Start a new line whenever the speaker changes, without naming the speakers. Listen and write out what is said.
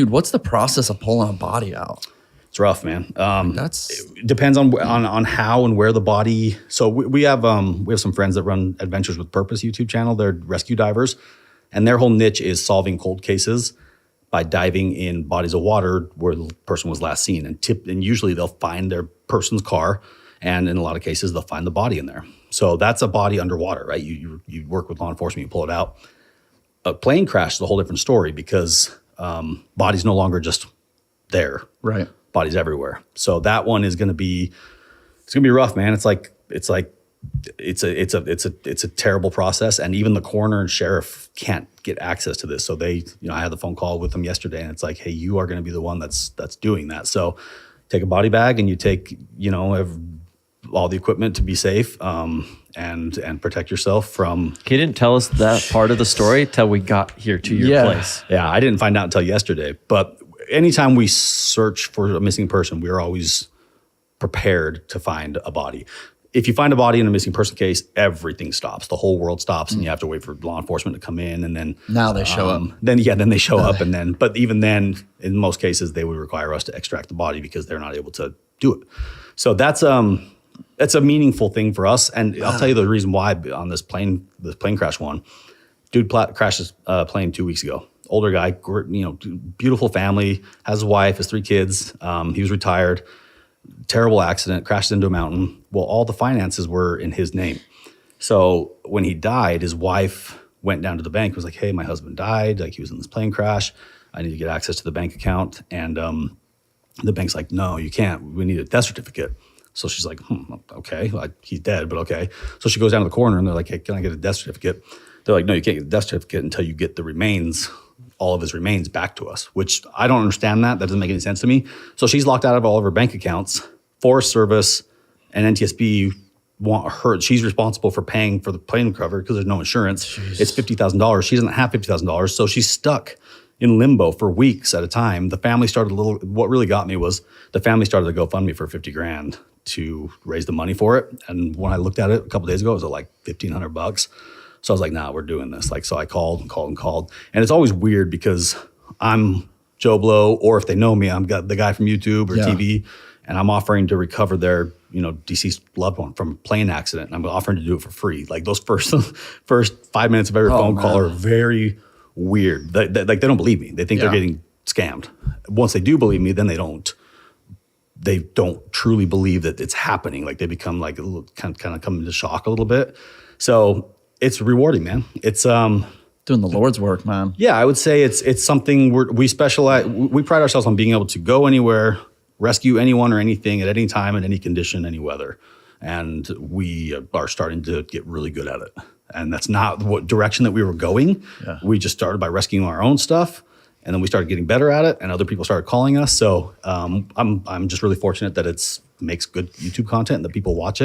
Dude, what's the process of pulling a body out?
It's rough, man.
That's
It depends on how and where the body. So we have some friends that run Adventures with Purpose YouTube channel. They're rescue divers, and their whole niche is solving cold cases by diving in bodies of water where the person was last seen. And usually they'll find their person's car, and in a lot of cases they'll find the body in there. So that's a body underwater, right? You work with law enforcement, you pull it out. A plane crash is a whole different story because body's no longer just there.
right.
Bodies everywhere. So that one is going to be, it's going to be rough, man. It's a terrible process. And even the coroner and sheriff can't get access to this. So they, I had the phone call with them yesterday, and it's like, hey, you are going to be the one that's doing that. So take a body bag and you take, all the equipment to be safe, and protect yourself from.
He didn't tell us that part of the story till we got here to your place.
Yeah, I didn't find out until yesterday. But anytime we search for a missing person, we are always prepared to find a body. If you find a body in a missing person case, everything stops. The whole world stops, and you have to wait for law enforcement to come in, and then
Now they show up.
Then they show up, but even then, in most cases, they would require us to extract the body because they're not able to do it. So that's a meaningful thing for us, and I'll tell you the reason why on this plane crash one. Dude crashed his plane 2 weeks ago. Older guy, beautiful family, has a wife, has 3 kids. He was retired. Terrible accident, crashed into a mountain. Well, all the finances were in his name. So when he died, his wife went down to the bank, was like, hey, my husband died. Like, he was in this plane crash. I need to get access to the bank account. And the bank's like, no, you can't. We need a death certificate. So she's like, okay, he's dead, but okay. So she goes down to the coroner, and they're like, hey, can I get a death certificate? They're like, no, you can't get a death certificate until you get the remains, all of his remains back to us, which I don't understand that. That doesn't make any sense to me. So she's locked out of all of her bank accounts. Forest Service and NTSB want her. She's responsible for paying for the plane cover because there's no insurance. Jeez. It's $50,000. She doesn't have $50,000. So she's stuck in limbo for weeks at a time. The family started what really got me was the family started a GoFundMe for $50,000 to raise the money for it. And when I looked at it a couple days ago, it was like $1,500. So I was like, nah, we're doing this. So I called. And it's always weird because I'm Joe Blow, or if they know me, I'm the guy from YouTube or TV, and I'm offering to recover their, deceased loved one from a plane accident. And I'm offering to do it for free. Like, those first 5 minutes of every phone call are very weird. They don't believe me. They think they're getting scammed. Once they do believe me, then they don't truly believe that it's happening. Like, they become like a little, kind of come into shock a little bit. So it's rewarding, man. It's
Doing the Lord's work, man.
yeah, I would say it's something we specialize. We pride ourselves on being able to go anywhere, rescue anyone or anything at any time, in any condition, any weather. And we are starting to get really good at it. And that's not what direction that we were going. Yeah. We just started by rescuing our own stuff, and then we started getting better at it, and other people started calling us. So I'm just really fortunate that makes good YouTube content and that people watch it.